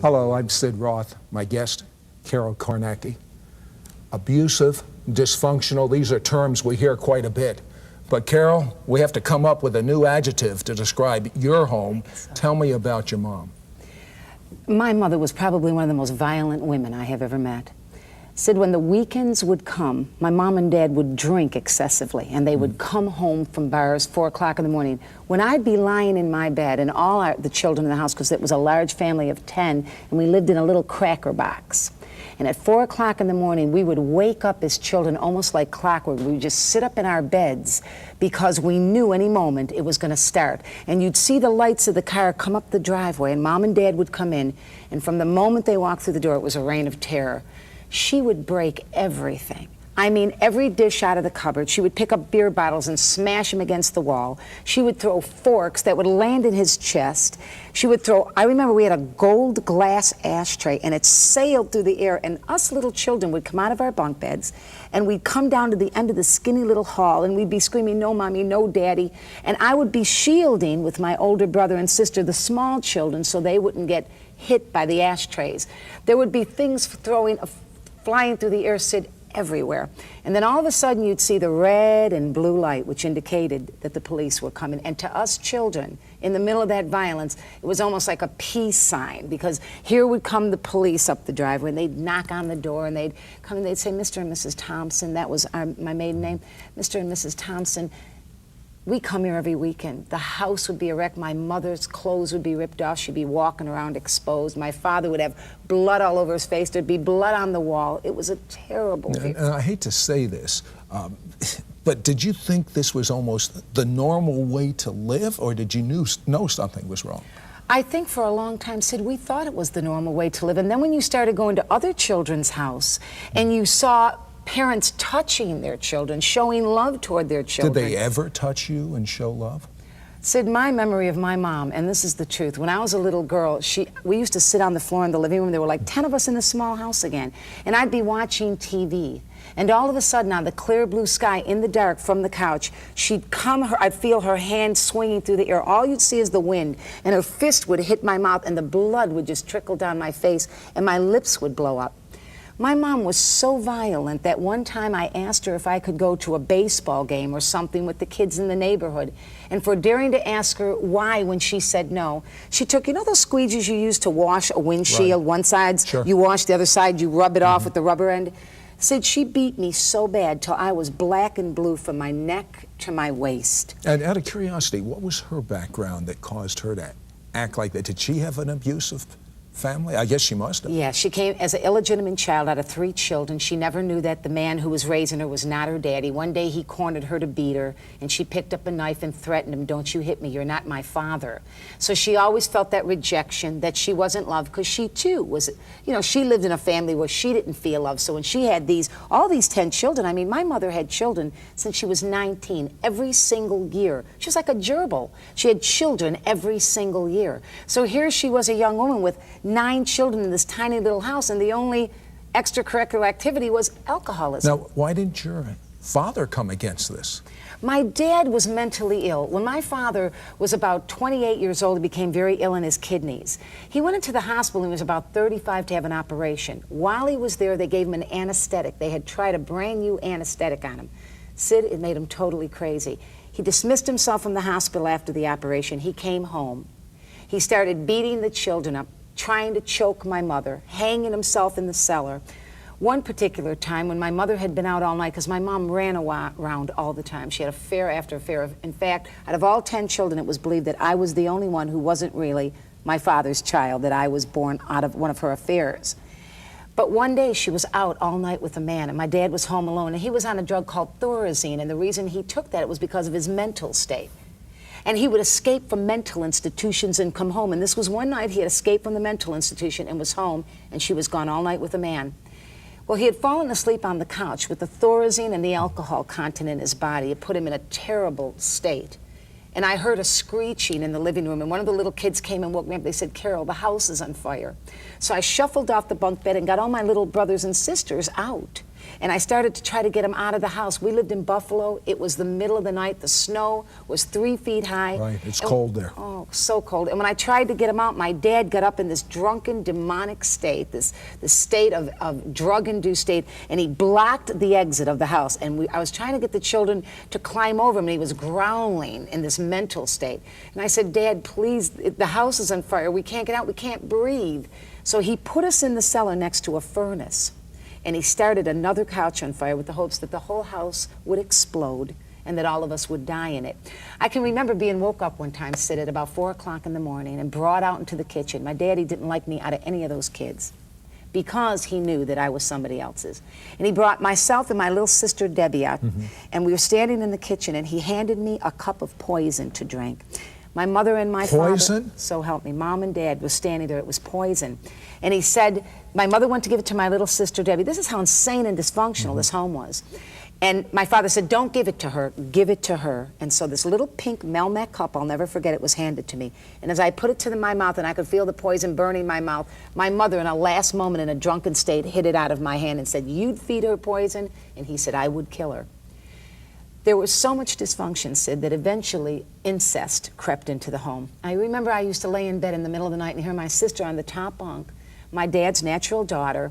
Hello, I'm Sid Roth. My guest, Carol Kornacki. Abusive, dysfunctional, these are terms we hear quite a bit. But Carol, we have to come up with a new adjective to describe your home. Tell me about your mom. My mother was probably one of the most violent women I have ever met. Sid, when the weekends would come, my mom and dad would drink excessively, and they would come home from bars 4 o'clock in the morning. When I'd be lying in my bed, and all the children in the house, because it was a large family of 10, and we lived in a little cracker box. And at 4 o'clock in the morning, we would wake up as children almost like clockwork. We would just sit up in our beds because we knew any moment it was going to start. And you'd see the lights of the car come up the driveway, and Mom and Dad would come in, and from the moment they walked through the door, it was a reign of terror. She would break everything. I mean, every dish out of the cupboard. She would pick up beer bottles and smash them against the wall. She would throw forks that would land in his chest. She would throw, I remember we had a gold glass ashtray, and it sailed through the air, and us little children would come out of our bunk beds, and we'd come down to the end of the skinny little hall, and we'd be screaming, "No, Mommy, no, Daddy." And I would be shielding with my older brother and sister the small children so they wouldn't get hit by the ashtrays. There would be things flying through the air, Sid, everywhere. And then all of a sudden you'd see the red and blue light, which indicated that the police were coming. And to us children, in the middle of that violence, it was almost like a peace sign, because here would come the police up the driveway, and they'd knock on the door, and they'd come and they'd say, "Mr. and Mrs. Thompson," that was my maiden name, "Mr. and Mrs. Thompson, we come here every weekend." The house would be a wreck. My mother's clothes would be ripped off. She'd be walking around exposed. My father would have blood all over his face. There'd be blood on the wall. It was a terrible thing. And I hate to say this, but did you think this was almost the normal way to live, or did you know something was wrong? I think for a long time, Sid, we thought it was the normal way to live. And then when you started going to other children's house and you saw parents touching their children, showing love toward their children. Did they ever touch you and show love? Sid, my memory of my mom, and this is the truth, when I was a little girl, we used to sit on the floor in the living room. There were like 10 of us in the small house again, and I'd be watching TV. And all of a sudden, on the clear blue sky, in the dark, from the couch, I'd feel her hand swinging through the air. All you'd see is the wind, and her fist would hit my mouth, and the blood would just trickle down my face, and my lips would blow up. My mom was so violent that one time I asked her if I could go to a baseball game or something with the kids in the neighborhood. And for daring to ask her why when she said no, she took, you know those squeegees you use to wash a windshield? Right. One side, sure. You wash, the other side, you rub it off with the rubber end. Said she beat me so bad till I was black and blue from my neck to my waist. And out of curiosity, what was her background that caused her to act like that? Did she have an abusive family? I guess she must have. Yeah, she came as an illegitimate child out of 3 children. She never knew that the man who was raising her was not her daddy. One day he cornered her to beat her, and she picked up a knife and threatened him, "Don't you hit me, you're not my father." So she always felt that rejection, that she wasn't loved, because she too was, you know, she lived in a family where she didn't feel loved. So when she had all these 10 children, I mean, my mother had children since she was 19, every single year. She was like a gerbil. She had children every single year. So here she was, a young woman with 9 children in this tiny little house, and the only extracurricular activity was alcoholism. Now, why didn't your father come against this? My dad was mentally ill. When my father was about 28 years old, he became very ill in his kidneys. He went into the hospital and he was about 35 to have an operation. While he was there, they gave him an anesthetic. They had tried a brand new anesthetic on him. Sid, it made him totally crazy. He dismissed himself from the hospital after the operation. He came home. He started beating the children up, trying to choke my mother, hanging himself in the cellar. One particular time when my mother had been out all night, because my mom ran around all the time. She had affair after affair. In fact, out of all 10 children, it was believed that I was the only one who wasn't really my father's child, that I was born out of one of her affairs. But one day she was out all night with a man, and my dad was home alone, and he was on a drug called Thorazine, and the reason he took that, it was because of his mental state. And he would escape from mental institutions and come home. And this was one night he had escaped from the mental institution and was home, and she was gone all night with a man. Well, he had fallen asleep on the couch with the Thorazine and the alcohol content in his body. It put him in a terrible state. And I heard a screeching in the living room, and one of the little kids came and woke me up. They said, "Carol, the house is on fire." So I shuffled off the bunk bed and got all my little brothers and sisters out. And I started to try to get him out of the house. We lived in Buffalo. It was the middle of the night. The snow was 3 feet high. Right, it's cold there. Oh, so cold. And when I tried to get him out, my dad got up in this drunken, demonic state, this state of drug-induced state, and he blocked the exit of the house. And I was trying to get the children to climb over him, and he was growling in this mental state. And I said, Dad, please, the house is on fire. We can't get out. We can't breathe. So he put us in the cellar next to a furnace, and he started another couch on fire with the hopes that the whole house would explode and that all of us would die in it. I can remember being woke up one time, Sid, at about 4 o'clock in the morning and brought out into the kitchen. My daddy didn't like me out of any of those kids because he knew that I was somebody else's. And he brought myself and my little sister Debbie out, and we were standing in the kitchen, and he handed me a cup of poison to drink. My mother and my Poison? father, so help me, Mom and Dad was standing there. It was poison. And he said, my mother went to give it to my little sister Debbie. This is how insane and dysfunctional this home was. And my father said, don't give it to her, give it to her. And so this little pink Melmac cup, I'll never forget it, was handed to me. And as I put it to my mouth and I could feel the poison burning my mouth, my mother, in a last moment in a drunken state, hid it out of my hand and said, you'd feed her poison? And he said, I would kill her. There was so much dysfunction, Sid, that eventually incest crept into the home. I remember I used to lay in bed in the middle of the night and hear my sister on the top bunk, my dad's natural daughter,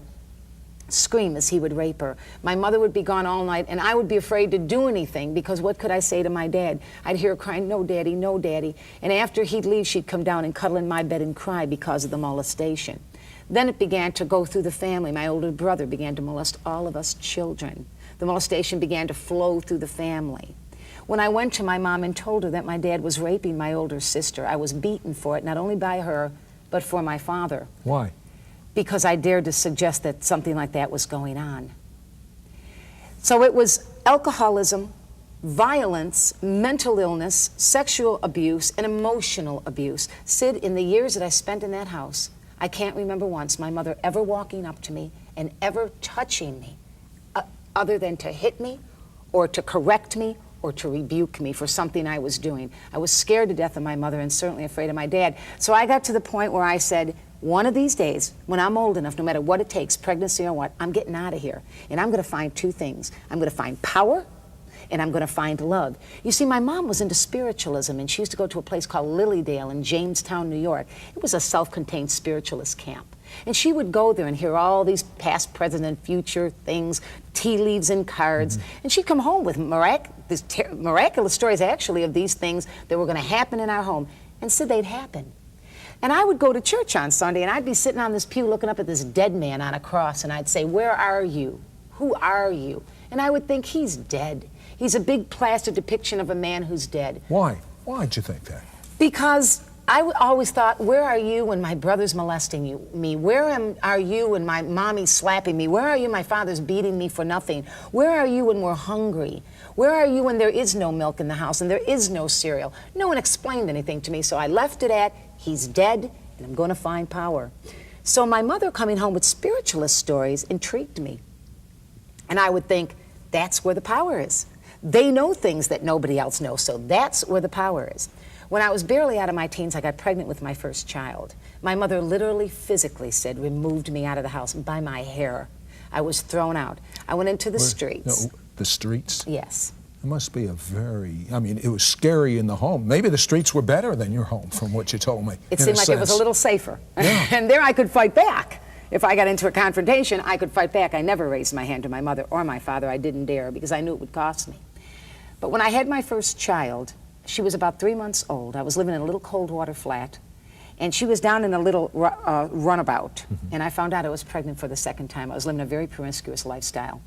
scream as he would rape her. My mother would be gone all night, and I would be afraid to do anything because what could I say to my dad? I'd hear her crying, no, Daddy, no, Daddy. And after he'd leave, she'd come down and cuddle in my bed and cry because of the molestation. Then it began to go through the family. My older brother began to molest all of us children. The molestation began to flow through the family. When I went to my mom and told her that my dad was raping my older sister, I was beaten for it, not only by her, but for my father. Why? Because I dared to suggest that something like that was going on. So it was alcoholism, violence, mental illness, sexual abuse, and emotional abuse. Sid, in the years that I spent in that house, I can't remember once my mother ever walking up to me and ever touching me, other than to hit me or to correct me or to rebuke me for something I was doing. I was scared to death of my mother and certainly afraid of my dad. So I got to the point where I said, one of these days, when I'm old enough, no matter what it takes, pregnancy or what, I'm getting out of here. And I'm going to find two things. I'm going to find power, and I'm going to find love. You see, my mom was into spiritualism, and she used to go to a place called Lilydale in Jamestown, New York. It was a self-contained spiritualist camp. And she would go there and hear all these past, present, and future things, tea leaves and cards. And she'd come home with miraculous stories, actually, of these things that were going to happen in our home. And said they'd happen. And I would go to church on Sunday, and I'd be sitting on this pew looking up at this dead man on a cross, and I'd say, where are you? Who are you? And I would think, he's dead. He's a big plaster depiction of a man who's dead. Why? Why'd you think that? Because I always thought, where are you when my brother's molesting me? Where are you when my mommy's slapping me? Where are you when my father's beating me for nothing? Where are you when we're hungry? Where are you when there is no milk in the house and there is no cereal? No one explained anything to me, so I left it at, he's dead, and I'm going to find power. So my mother coming home with spiritualist stories intrigued me. And I would think, that's where the power is. They know things that nobody else knows, so that's where the power is. When I was barely out of my teens, I got pregnant with my first child. My mother literally, physically said, removed me out of the house by my hair. I was thrown out. I went into the streets. No, the streets? Yes. It must be it was scary in the home. Maybe the streets were better than your home, from what you told me. It seemed like it was a little safer. Yeah. And there I could fight back. If I got into a confrontation, I could fight back. I never raised my hand to my mother or my father. I didn't dare because I knew it would cost me. But when I had my first child, she was about 3 months old. I was living in a little cold water flat, and she was down in a little runabout. And I found out I was pregnant for the second time. I was living a very promiscuous lifestyle.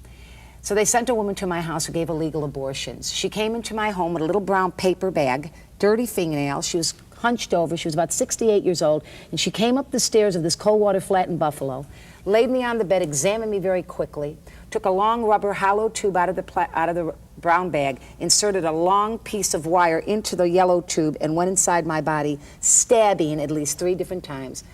So they sent a woman to my house who gave illegal abortions. She came into my home with a little brown paper bag, dirty fingernails. She was hunched over. She was about 68 years old, and she came up the stairs of this cold water flat in Buffalo, laid me on the bed, examined me very quickly, took a long rubber hollow tube out of the brown bag, inserted a long piece of wire into the yellow tube, and went inside my body, stabbing at least 3 different times.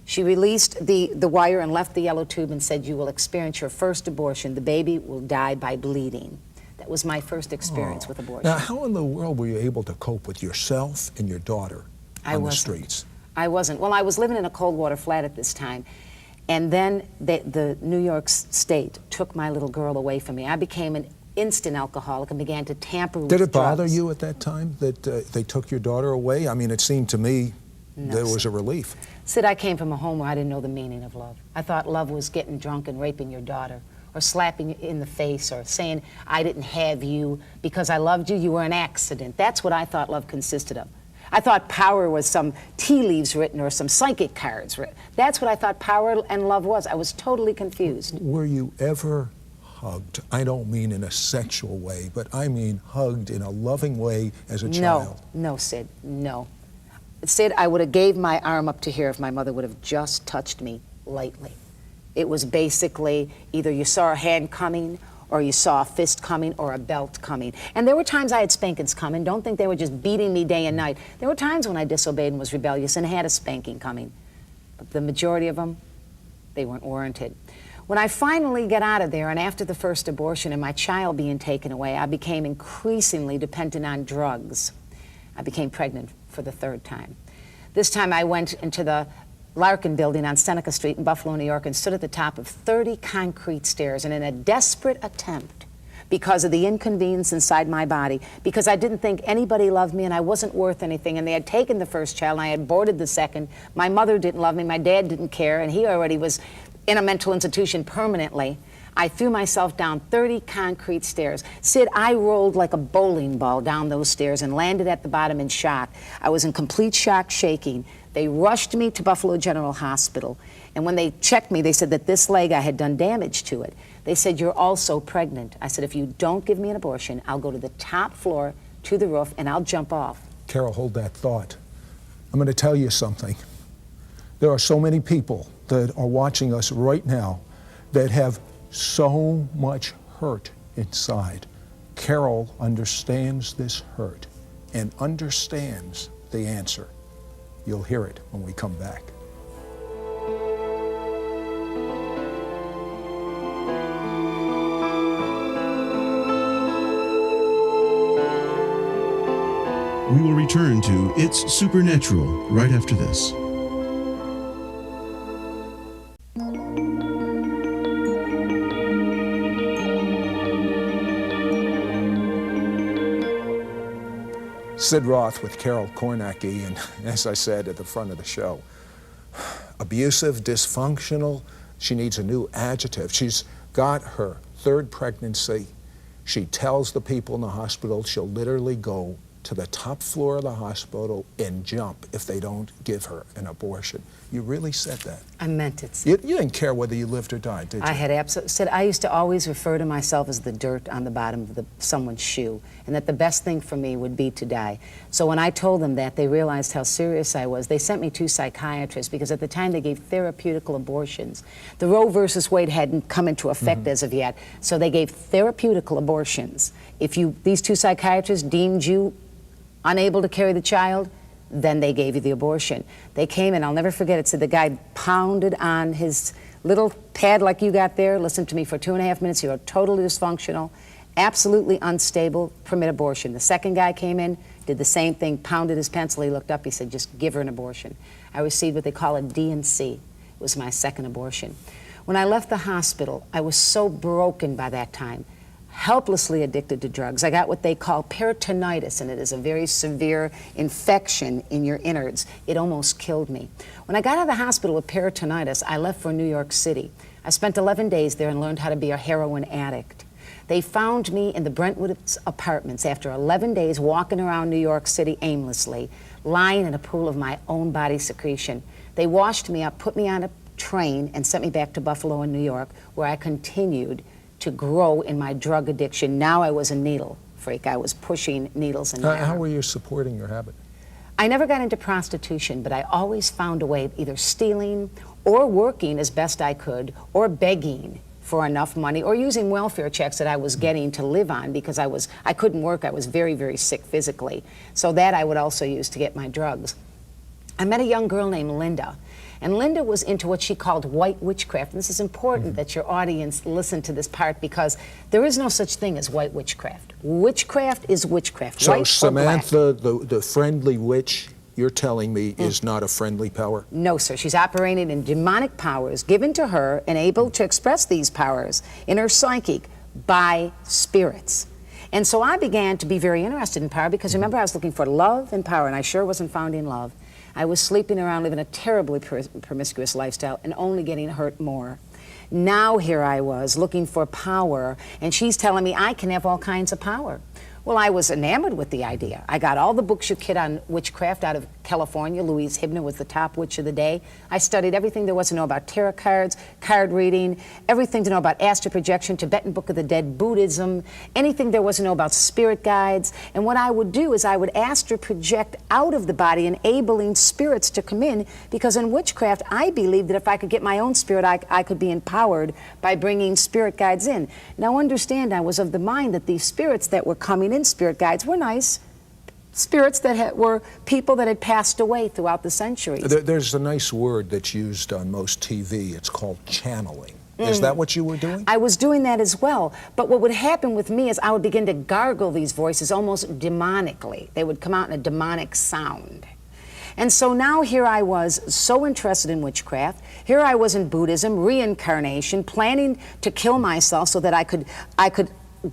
She released the wire and left the yellow tube and said, you will experience your first abortion. The baby will die by bleeding. That was my first experience with abortion. Now, how in the world were you able to cope with yourself and your daughter on the streets? I wasn't. Well, I was living in a cold water flat at this time. And then the New York State took my little girl away from me. I became an instant alcoholic and began to tamper with drugs. Did it bother you at that time that they took your daughter away? I mean, it seemed to me there was a relief. Sid, I came from a home where I didn't know the meaning of love. I thought love was getting drunk and raping your daughter, or slapping you in the face, or saying, I didn't have you because I loved you, you were an accident. That's what I thought love consisted of. I thought power was some tea leaves written or some psychic cards written. That's what I thought power and love was. I was totally confused. Were you ever hugged? I don't mean in a sexual way, but I mean hugged in a loving way as a child. No, Sid, no. Sid, I would have gave my arm up to here if my mother would have just touched me lightly. It was basically either you saw a hand coming, or you saw a fist coming, or a belt coming. And there were times I had spankings coming. Don't think they were just beating me day and night. There were times when I disobeyed and was rebellious and had a spanking coming. But the majority of them, they weren't warranted. When I finally got out of there, and after the first abortion and my child being taken away, I became increasingly dependent on drugs. I became pregnant for the third time. This time I went into the Larkin building on Seneca Street in Buffalo, New York, and stood at the top of 30 concrete stairs, and in a desperate attempt, because of the inconvenience inside my body, because I didn't think anybody loved me and I wasn't worth anything, and they had taken the first child and I had aborted the second. My mother didn't love me, my dad didn't care, and he already was in a mental institution permanently. I threw myself down 30 concrete stairs. Sid, I rolled like a bowling ball down those stairs and landed at the bottom in shock. I was in complete shock, shaking. They rushed me to Buffalo General Hospital, and when they checked me, they said that this leg, I had done damage to it. They said, you're also pregnant. I said, if you don't give me an abortion, I'll go to the top floor, to the roof, and I'll jump off. Carol, hold that thought. I'm going to tell you something. There are so many people that are watching us right now that have so much hurt inside. Carol understands this hurt and understands the answer. You'll hear it when we come back. We will return to It's Supernatural right after this. Sid Roth with Carol Kornacki, and as I said at the front of the show, abusive, dysfunctional. She needs a new adjective. She's got her third pregnancy. She tells the people in the hospital she'll literally go to the top floor of the hospital and jump if they don't give her an abortion. You really said that. I meant it, Sid. You didn't care whether you lived or died, did you? I had absolutely, Sid, I used to always refer to myself as the dirt on the bottom of someone's shoe, and that the best thing for me would be to die. So when I told them that, they realized how serious I was. They sent me to psychiatrists because at the time they gave therapeutical abortions. The Roe versus Wade hadn't come into effect as of yet, so they gave therapeutical abortions. If these two psychiatrists deemed you unable to carry the child, then they gave you the abortion. They came in, I'll never forget it, said the guy pounded on his little pad like you got there, listened to me for 2.5 minutes, you are totally dysfunctional, absolutely unstable, permit abortion. The second guy came in, did the same thing, pounded his pencil, he looked up, he said, just give her an abortion. I received what they call a D&C. It was my second abortion. When I left the hospital, I was so broken by that time, helplessly addicted to drugs. I got what they call peritonitis, and it is a very severe infection in your innards. It almost killed me. When I got out of the hospital with peritonitis, I left for New York City. I spent 11 days there and learned how to be a heroin addict. They found me in the Brentwood apartments after 11 days walking around New York City aimlessly, lying in a pool of my own body secretion. They washed me up, put me on a train, and sent me back to Buffalo and New York, where I continued to grow in my drug addiction. Now I was a needle freak. I was pushing needles in my arm. How were you supporting your habit? I never got into prostitution, but I always found a way of either stealing or working as best I could, or begging for enough money, or using welfare checks that I was getting to live on because I couldn't work. I was very, very sick physically. So that I would also use to get my drugs. I met a young girl named Linda. And Linda was into what she called white witchcraft. And this is important that your audience listen to this part, because there is no such thing as white witchcraft. Witchcraft is witchcraft, So white Samantha, the friendly witch you're telling me, is not a friendly power? No, sir. She's operating in demonic powers given to her and able to express these powers in her psychic by spirits. And so I began to be very interested in power because remember, I was looking for love and power, and I sure wasn't finding love. I was sleeping around, living a terribly promiscuous lifestyle and only getting hurt more. Now here I was looking for power, and she's telling me I can have all kinds of power. Well, I was enamored with the idea. I got all the books you could on witchcraft out of California. Louise Hibner was the top witch of the day. I studied everything there was to know about tarot cards, card reading, everything to know about astral projection, Tibetan Book of the Dead, Buddhism, anything there was to know about spirit guides. And what I would do is I would astral project out of the body, enabling spirits to come in, because in witchcraft, I believed that if I could get my own spirit, I could be empowered by bringing spirit guides in. Now understand, I was of the mind that these spirits that were coming in, spirit guides, were nice spirits that were people that had passed away throughout the centuries. There's a nice word that's used on most TV. It's called channeling. Is that what you were doing? I was doing that as well. But what would happen with me is I would begin to gargle these voices almost demonically. They would come out in a demonic sound. And so now here I was, so interested in witchcraft. Here I was in Buddhism, reincarnation, planning to kill myself so that I could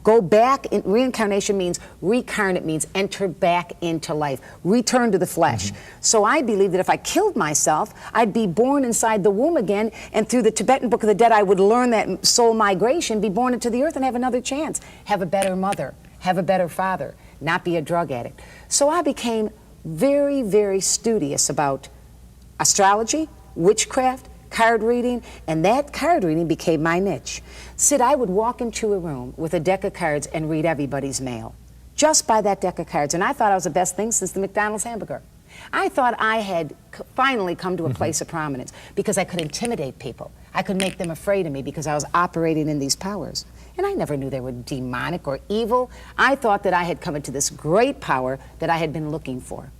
go back. Reincarnation means recarnate, means enter back into life, return to the flesh. So I believed that if I killed myself, I'd be born inside the womb again, and through the Tibetan Book of the Dead, I would learn that soul migration, be born into the earth and have another chance, have a better mother, have a better father, not be a drug addict. So I became very, very studious about astrology, witchcraft, card reading, and that card reading became my niche. Sid, I would walk into a room with a deck of cards and read everybody's mail, just by that deck of cards, and I thought I was the best thing since the McDonald's hamburger. I thought I had finally come to a place of prominence because I could intimidate people. I could make them afraid of me because I was operating in these powers. And I never knew they were demonic or evil. I thought that I had come into this great power that I had been looking for.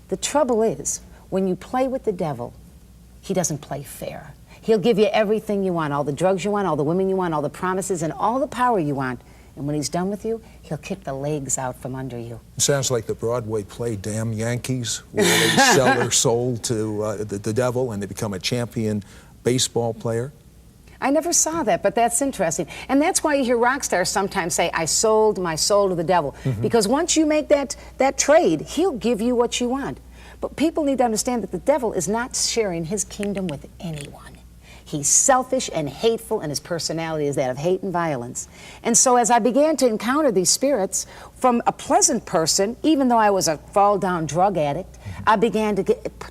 The trouble is, when you play with the devil, he doesn't play fair. He'll give you everything you want, all the drugs you want, all the women you want, all the promises, and all the power you want. And when he's done with you, he'll kick the legs out from under you. It sounds like the Broadway play Damn Yankees, where they sell their soul to the devil and they become a champion baseball player. I never saw that, but that's interesting. And that's why you hear rock stars sometimes say, I sold my soul to the devil. Because once you make that trade, he'll give you what you want. But people need to understand that the devil is not sharing his kingdom with anyone. He's selfish and hateful, and his personality is that of hate and violence. And so as I began to encounter these spirits, from a pleasant person, even though I was a fall-down drug addict, I began to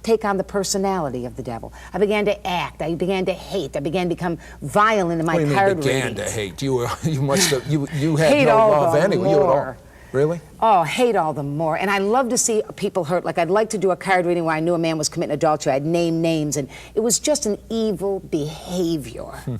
take on the personality of the devil. I began to act. I began to hate. I began to become violent in my card readings. Began to hate? You must have. You had hate no all love the anyway. more. Really? Oh, hate all the more. And I love to see people hurt. Like, I'd like to do a card reading where I knew a man was committing adultery. I'd name names, and it was just an evil behavior.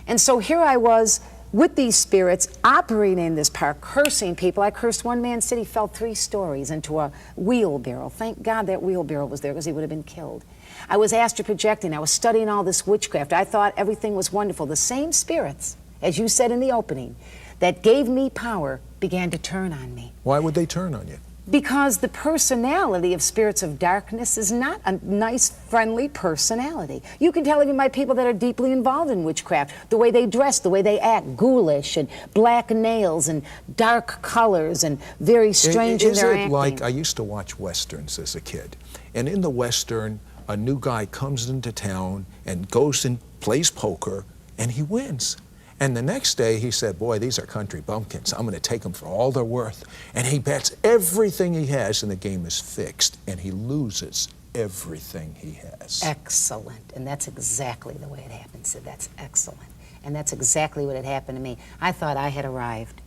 And so here I was with these spirits operating in this power, cursing people. I cursed one man, said he fell 3 stories into a wheelbarrow. Thank God that wheelbarrow was there, because he would have been killed. I was astral projecting. I was studying all this witchcraft. I thought everything was wonderful. The same spirits, as you said in the opening, that gave me power began to turn on me. Why would they turn on you? Because the personality of spirits of darkness is not a nice, friendly personality. You can tell even by people that are deeply involved in witchcraft, the way they dress, the way they act, ghoulish and black nails and dark colors and very strange in their acting. Is it like, I used to watch Westerns as a kid, and in the Western, a new guy comes into town and goes and plays poker, and he wins. And the next day he said, boy, these are country bumpkins. I'm going to take them for all they're worth. And he bets everything he has, and the game is fixed, and he loses everything he has. Excellent. And that's exactly the way it happened, Sid. That's excellent. And that's exactly what had happened to me. I thought I had arrived.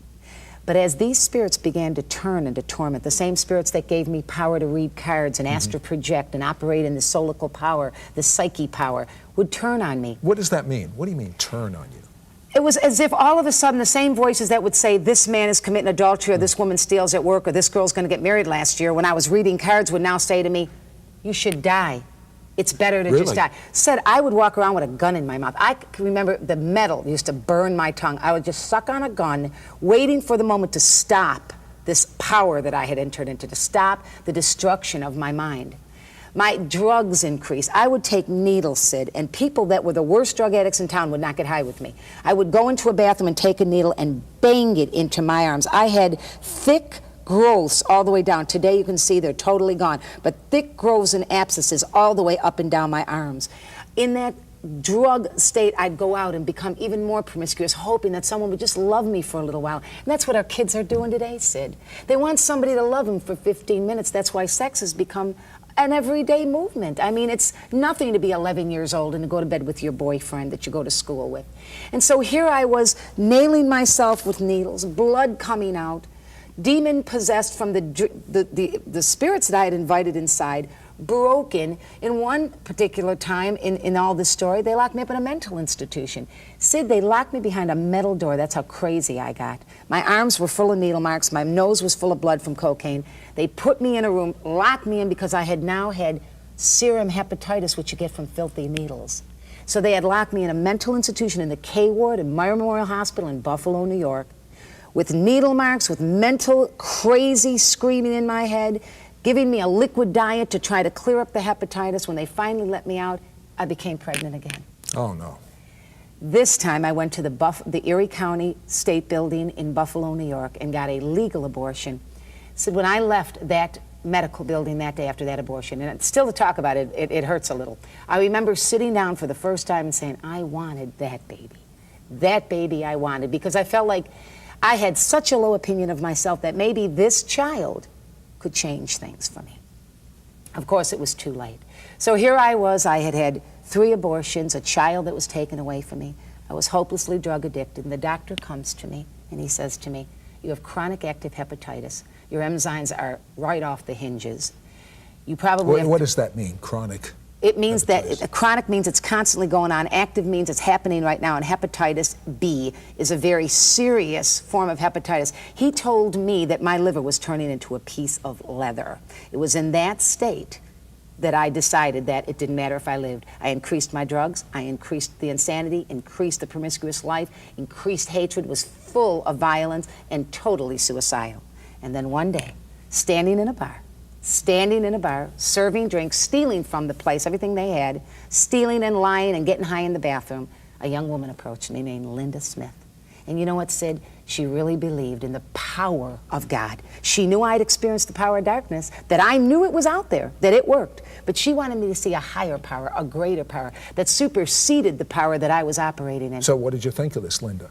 But as these spirits began to turn and to torment, the same spirits that gave me power to read cards and astral project and operate in the solical power, the psyche power, would turn on me. What does that mean? What do you mean, turn on you? It was as if all of a sudden the same voices that would say this man is committing adultery, or this woman steals at work, or this girl's going to get married last year, when I was reading cards, would now say to me, you should die. It's better to just die. Said I would walk around with a gun in my mouth. I can remember the metal used to burn my tongue. I would just suck on a gun, waiting for the moment to stop this power that I had entered into, to stop the destruction of my mind. My drugs increased. I would take needles, Sid, and people that were the worst drug addicts in town would not get high with me. I would go into a bathroom and take a needle and bang it into my arms. I had thick growths all the way down. Today you can see they're totally gone, but thick growths and abscesses all the way up and down my arms. In that drug state, I'd go out and become even more promiscuous, hoping that someone would just love me for a little while. And that's what our kids are doing today, Sid. They want somebody to love them for 15 minutes. That's why sex has become an everyday movement. I mean, it's nothing to be 11 years old and to go to bed with your boyfriend that you go to school with. And so here I was nailing myself with needles, blood coming out, demon possessed from the spirits that I had invited inside, broken. In one particular time in all this story, they locked me up in a mental institution. Sid, they locked me behind a metal door. That's how crazy I got. My arms were full of needle marks. My nose was full of blood from cocaine. They put me in a room, locked me in because I had now had serum hepatitis, which you get from filthy needles. So they had locked me in a mental institution in the K ward in Meyer Memorial Hospital in Buffalo, New York, with needle marks, with mental crazy screaming in my head, giving me a liquid diet to try to clear up the hepatitis. When they finally let me out, I became pregnant again. Oh, no. This time I went to the Erie County State Building in Buffalo, New York, and got a legal abortion. So when I left that medical building that day after that abortion, and still to talk about it, it hurts a little. I remember sitting down for the first time and saying, I wanted that baby. That baby I wanted, because I felt like I had such a low opinion of myself that maybe this child could change things for me. Of course, it was too late. So here I was, I had had 3 abortions, a child that was taken away from me. I was hopelessly drug addicted, and the doctor comes to me and he says to me, you have chronic active hepatitis. Your enzymes are right off the hinges. You probably What does that mean, chronic? It means hepatitis. that chronic means it's constantly going on. Active means it's happening right now. And hepatitis B is a very serious form of hepatitis. He told me that my liver was turning into a piece of leather. It was in that state that I decided that it didn't matter if I lived. I increased my drugs, I increased the insanity, increased the promiscuous life, increased hatred, was full of violence, and totally suicidal. And then one day, standing in a bar, serving drinks, stealing from the place, everything they had, stealing and lying and getting high in the bathroom, a young woman approached me named Linda Smith. And you know what, Sid? She really believed in the power of God. She knew I'd experienced the power of darkness, that I knew it was out there, that it worked. But she wanted me to see a higher power, a greater power, that superseded the power that I was operating in. So what did you think of this, Linda?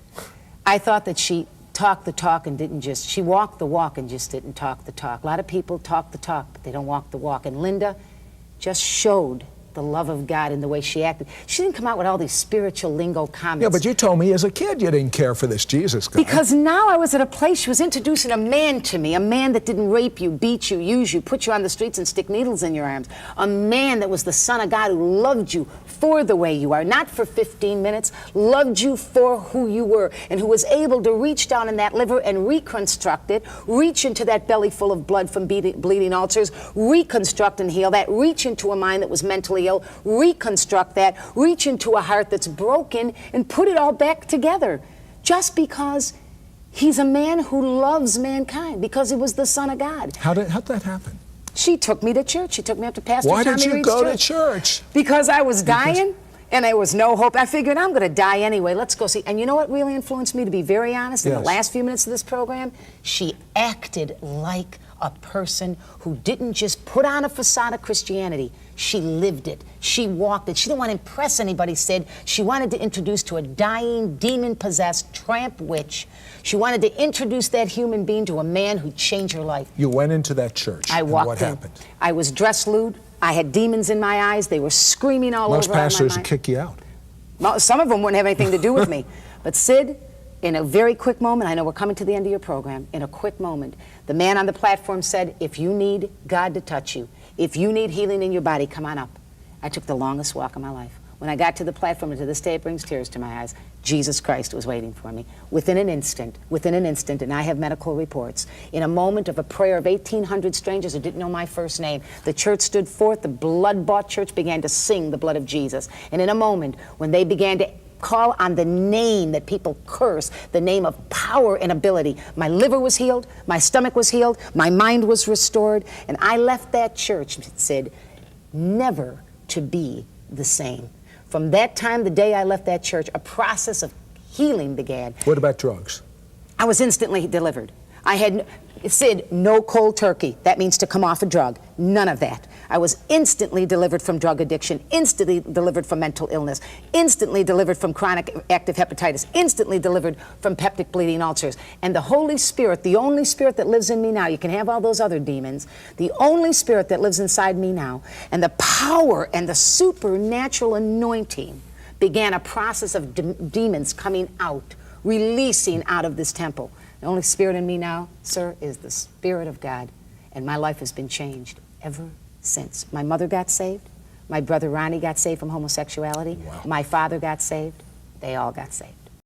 I thought that she talked the talk and didn't just, she walked the walk and just didn't talk the talk. A lot of people talk the talk, but they don't walk the walk. And Linda just showed the love of God in the way she acted. She didn't come out with all these spiritual lingo comments. Yeah, but you told me as a kid you didn't care for this Jesus guy. Because now I was at a place, she was introducing a man to me, a man that didn't rape you, beat you, use you, put you on the streets and stick needles in your arms. A man that was the Son of God who loved you for the way you are, not for 15 minutes, loved you for who you were, and who was able to reach down in that liver and reconstruct it, reach into that belly full of blood from bleeding ulcers, reconstruct and heal that, reach into a mind that was mentally ill, reconstruct that, reach into a heart that's broken, and put it all back together. Just because he's a man who loves mankind, because he was the Son of God. How'd that happen? She took me to church. She took me up to Pastor Why Tommy did you Reed's go to church? Because I was dying. And there was no hope. I figured I'm going to die anyway. Let's go see. And you know what really influenced me, to be very honest, in the last few minutes of this program? She acted like a person who didn't just put on a facade of Christianity. She lived it. She walked it. She didn't want to impress anybody, Sid. She wanted to introduce to a dying, demon-possessed tramp witch. She wanted to introduce that human being to a man who'd change her life. You went into that church. I walked what in. happened? I was dressed lewd. I had demons in my eyes. They were screaming all Most over pastors my would kick you out. mind. Some of them wouldn't have anything to do with me. But Sid, in a very quick moment, I know we're coming to the end of your program, in a quick moment, the man on the platform said, if you need God to touch you, if you need healing in your body, come on up. I took the longest walk of my life. When I got to the platform, and to this day it brings tears to my eyes, Jesus Christ was waiting for me. Within an instant, and I have medical reports, in a moment of a prayer of 1,800 strangers who didn't know my first name, the church stood forth, the blood-bought church began to sing the blood of Jesus. And in a moment, when they began to call on the name that people curse, the name of power and ability, my liver was healed, my stomach was healed, my mind was restored, and I left that church, Sid, never to be the same. From that time, the day I left that church, a process of healing began. What about drugs? I was instantly delivered. I had, Sid, no cold turkey. That means to come off a drug. None of that. I was instantly delivered from drug addiction, instantly delivered from mental illness, instantly delivered from chronic active hepatitis, instantly delivered from peptic bleeding ulcers. And the Holy Spirit, the only spirit that lives in me now, you can have all those other demons, the only spirit that lives inside me now, and the power and the supernatural anointing began a process of demons coming out, releasing out of this temple. The only spirit in me now, sir, is the Spirit of God. And my life has been changed ever since. My mother got saved. My brother Ronnie got saved from homosexuality. Wow. My father got saved. They all got saved.